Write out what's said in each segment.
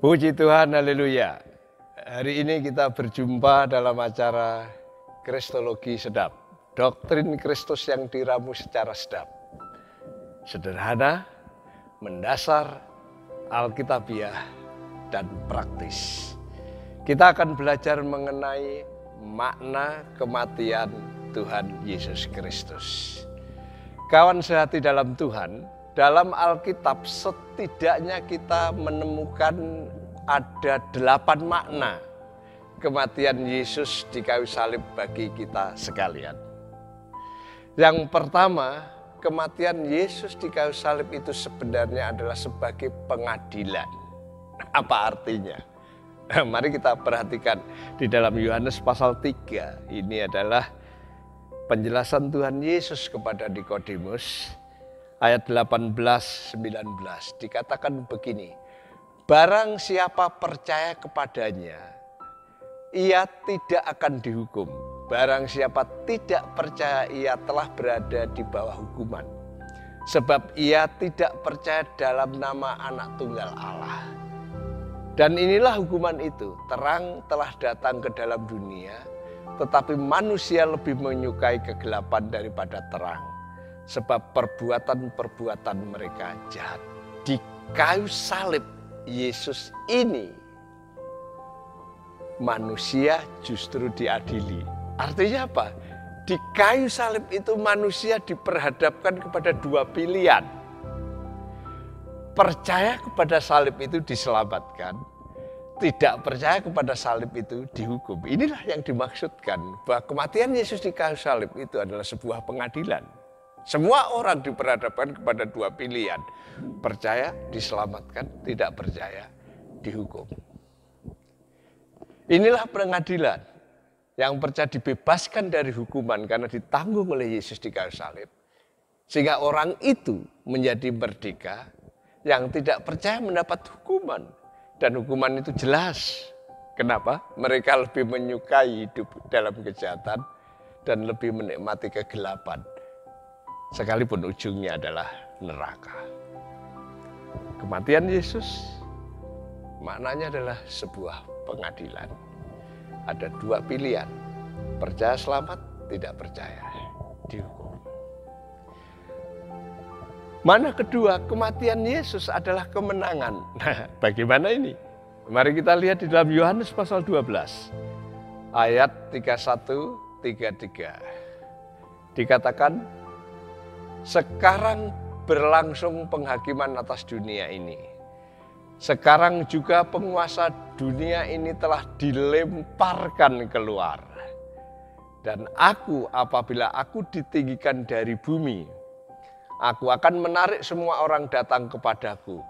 Puji Tuhan, haleluya. Hari ini kita berjumpa dalam acara Kristologi Sedap. Doktrin Kristus yang diramu secara sedap. Sederhana, mendasar, alkitabiah, dan praktis. Kita akan belajar mengenai makna kematian Tuhan Yesus Kristus. Kawan sehati dalam Tuhan, dalam Alkitab setidaknya kita menemukan ada 8 makna kematian Yesus di kayu salib bagi kita sekalian. Yang pertama, kematian Yesus di kayu salib itu sebenarnya adalah sebagai pengadilan. Apa artinya? Mari kita perhatikan di dalam Yohanes pasal 3. Ini adalah penjelasan Tuhan Yesus kepada Nikodemus. Ayat 18-19 dikatakan begini, barang siapa percaya kepadanya, ia tidak akan dihukum. Barang siapa tidak percaya, ia telah berada di bawah hukuman. Sebab ia tidak percaya dalam nama Anak Tunggal Allah. Dan inilah hukuman itu, terang telah datang ke dalam dunia, tetapi manusia lebih menyukai kegelapan daripada terang. Sebab perbuatan-perbuatan mereka jahat. Di kayu salib Yesus ini manusia justru diadili. Artinya apa? Di kayu salib itu manusia diperhadapkan kepada 2 pilihan. Percaya kepada salib itu diselamatkan. Tidak percaya kepada salib itu dihukum. Inilah yang dimaksudkan bahwa kematian Yesus di kayu salib itu adalah sebuah pengadilan. Semua orang diperhadapkan kepada 2 pilihan. Percaya, diselamatkan. Tidak percaya, dihukum. Inilah pengadilan. Yang percaya dibebaskan dari hukuman karena ditanggung oleh Yesus di kayu salib. Sehingga orang itu menjadi merdeka. Yang tidak percaya mendapat hukuman. Dan hukuman itu jelas. Kenapa? Mereka lebih menyukai hidup dalam kejahatan dan lebih menikmati kegelapan. Sekalipun ujungnya adalah neraka. Kematian Yesus maknanya adalah sebuah pengadilan. Ada 2 pilihan, percaya selamat, tidak percaya, dihukum. Mana kedua, kematian Yesus adalah kemenangan. Nah, bagaimana ini? Mari kita lihat di dalam Yohanes pasal 12, ayat 31-33. Dikatakan, sekarang berlangsung penghakiman atas dunia ini. Sekarang juga penguasa dunia ini telah dilemparkan keluar. Dan aku, apabila aku ditinggikan dari bumi, aku akan menarik semua orang datang kepadaku.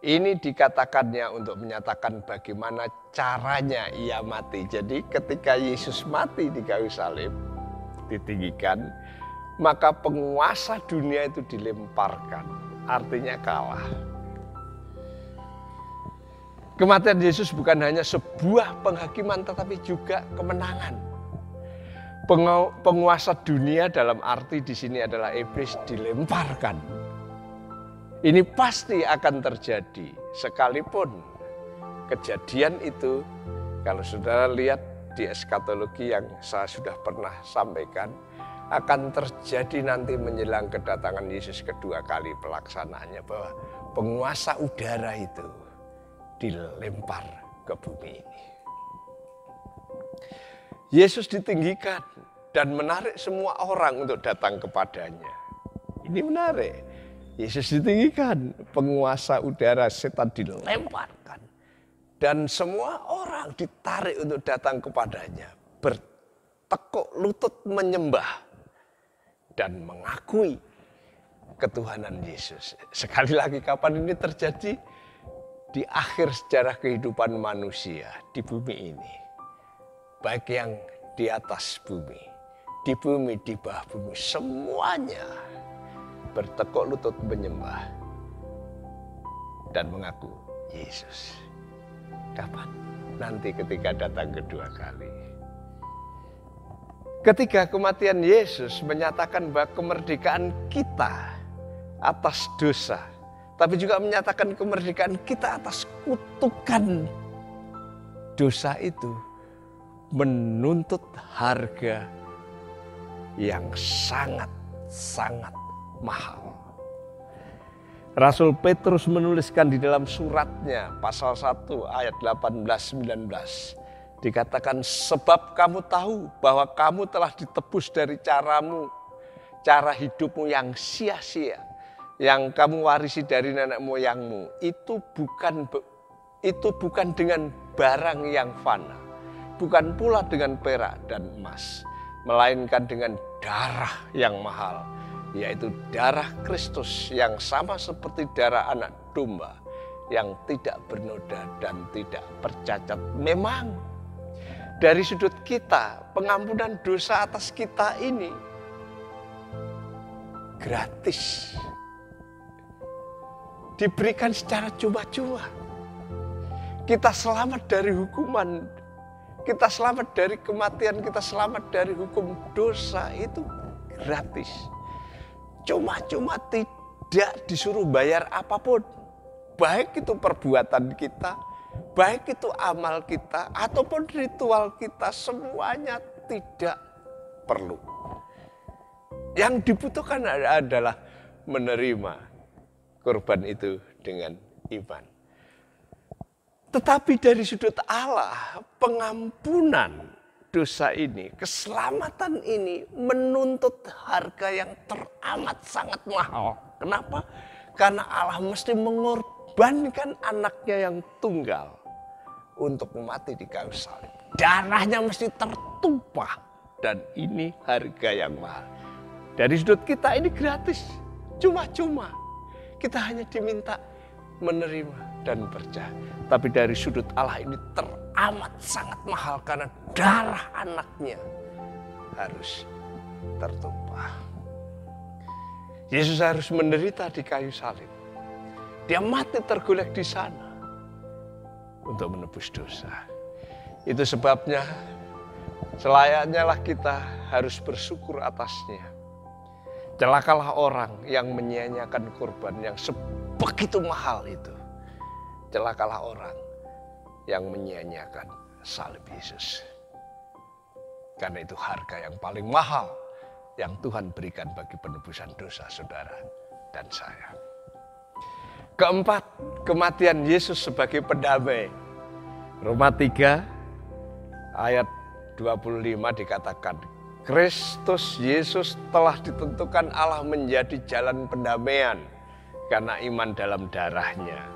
Ini dikatakannya untuk menyatakan bagaimana caranya ia mati. Jadi ketika Yesus mati di kayu salib, ditinggikan, maka penguasa dunia itu dilemparkan, artinya kalah. Kematian Yesus bukan hanya sebuah penghakiman, tetapi juga kemenangan. Penguasa dunia dalam arti di sini adalah iblis dilemparkan. Ini pasti akan terjadi, sekalipun kejadian itu, kalau saudara lihat di eskatologi yang saya sudah pernah sampaikan, akan terjadi nanti menjelang kedatangan Yesus kedua kali pelaksanaannya, bahwa penguasa udara itu dilempar ke bumi ini. Yesus ditinggikan dan menarik semua orang untuk datang kepadanya. Ini menarik. Yesus ditinggikan, penguasa udara setan dilemparkan. Dan semua orang ditarik untuk datang kepadanya. Bertekuk lutut menyembah dan mengakui ketuhanan Yesus. Sekali lagi, kapan ini terjadi? Di akhir sejarah kehidupan manusia di bumi ini. Baik yang di atas bumi, di bumi, di bawah bumi, semuanya bertekuk lutut menyembah dan mengaku Yesus. Kapan? Nanti ketika datang kedua kali. Ketika kematian Yesus menyatakan bahwa kemerdekaan kita atas dosa, tapi juga menyatakan kemerdekaan kita atas kutukan dosa itu, menuntut harga yang sangat-sangat mahal. Rasul Petrus menuliskan di dalam suratnya pasal 1 ayat 18-19. Dikatakan, sebab kamu tahu bahwa kamu telah ditebus dari cara hidupmu yang sia-sia, yang kamu warisi dari nenek moyangmu. Itu bukan dengan barang yang fana, bukan pula dengan perak dan emas, melainkan dengan darah yang mahal, yaitu darah Kristus yang sama seperti darah anak domba yang tidak bernoda dan tidak bercacat. Memang dari sudut kita, pengampunan dosa atas kita ini gratis, diberikan secara cuma-cuma. Kita selamat dari hukuman, kita selamat dari kematian, kita selamat dari hukum dosa, itu gratis. Cuma-cuma, tidak disuruh bayar apapun. Baik itu perbuatan kita, baik itu amal kita, ataupun ritual kita, semuanya tidak perlu. Yang dibutuhkan adalah menerima korban itu dengan iman. Tetapi dari sudut Allah, pengampunan dosa ini, keselamatan ini menuntut harga yang teramat sangat mahal. Kenapa? Karena Allah mesti mengorbankan anaknya yang tunggal untuk mati di kayu salib. Darahnya mesti tertumpah dan ini harga yang mahal. Dari sudut kita ini gratis, cuma-cuma. Kita hanya diminta menerima dan percaya. Tapi dari sudut Allah ini teramat sangat mahal karena darah anaknya harus tertumpah. Yesus harus menderita di kayu salib. Dia mati tergolek di sana untuk menebus dosa. Itu sebabnya selayaknya lah kita harus bersyukur atasnya. Celakalah orang yang menyia-nyiakan korban yang sebegitu mahal itu. Celakalah orang yang menyia-nyiakan salib Yesus. Karena itu harga yang paling mahal yang Tuhan berikan bagi penebusan dosa saudara dan saya. Keempat, kematian Yesus sebagai pendamai. Roma 3 ayat 25 dikatakan, Kristus Yesus telah ditentukan Allah menjadi jalan pendamaian karena iman dalam darahnya.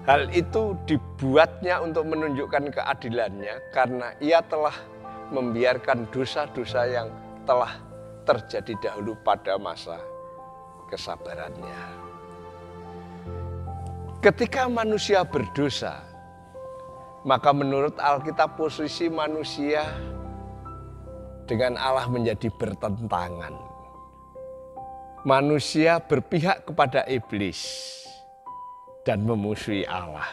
Hal itu dibuatnya untuk menunjukkan keadilannya karena ia telah membiarkan dosa-dosa yang telah terjadi dahulu pada masa kesabarannya. Ketika manusia berdosa, maka menurut Alkitab posisi manusia dengan Allah menjadi bertentangan. Manusia berpihak kepada iblis dan memusuhi Allah.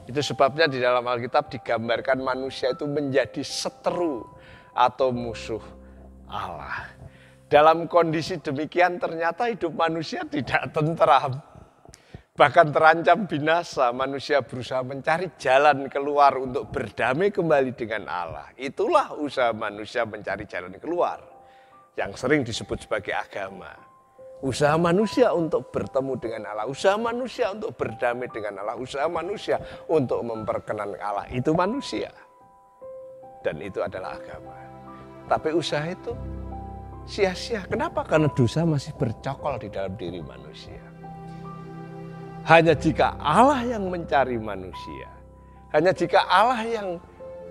Itu sebabnya di dalam Alkitab digambarkan manusia itu menjadi seteru atau musuh Allah. Dalam kondisi demikian ternyata hidup manusia tidak tentram. Bahkan terancam binasa, manusia berusaha mencari jalan keluar untuk berdamai kembali dengan Allah. Itulah usaha manusia mencari jalan keluar, yang sering disebut sebagai agama. Usaha manusia untuk bertemu dengan Allah, usaha manusia untuk berdamai dengan Allah, usaha manusia untuk memperkenankan Allah, itu manusia. Dan itu adalah agama. Tapi usaha itu sia-sia. Kenapa? Karena dosa masih bercokol di dalam diri manusia. Hanya jika Allah yang mencari manusia, hanya jika Allah yang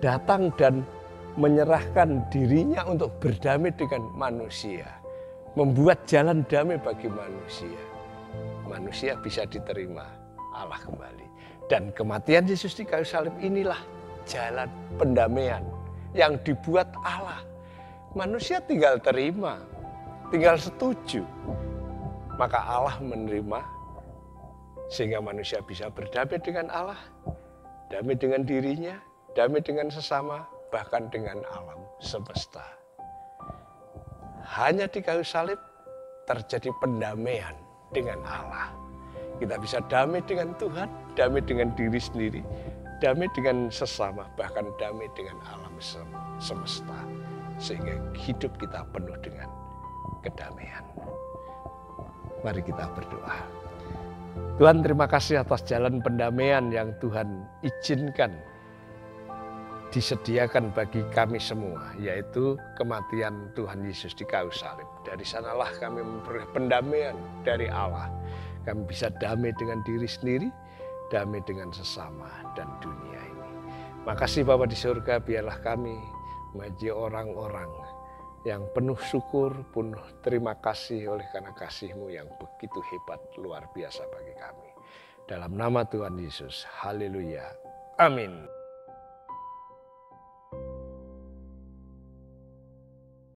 datang dan menyerahkan dirinya untuk berdamai dengan manusia, membuat jalan damai bagi manusia, manusia bisa diterima Allah kembali. Dan kematian Yesus di kayu salib inilah jalan pendamaian yang dibuat Allah. Manusia tinggal terima, tinggal setuju. Maka Allah menerima Sehingga manusia bisa berdamai dengan Allah, damai dengan dirinya, damai dengan sesama, bahkan dengan alam semesta. Hanya di kayu salib terjadi pendamaian dengan Allah. Kita bisa damai dengan Tuhan, damai dengan diri sendiri, damai dengan sesama, bahkan damai dengan alam semesta. Sehingga hidup kita penuh dengan kedamaian. Mari kita berdoa. Tuhan, terima kasih atas jalan pendamaian yang Tuhan izinkan disediakan bagi kami semua, yaitu kematian Tuhan Yesus di kayu salib. Dari sanalah kami memperoleh pendamaian dari Allah. Kami bisa damai dengan diri sendiri, damai dengan sesama dan dunia ini. Makasih Bapa di surga, biarlah kami menjadi orang-orang yang penuh syukur, penuh terima kasih oleh karena kasih-Mu yang begitu hebat, luar biasa bagi kami. Dalam nama Tuhan Yesus, haleluya, amin.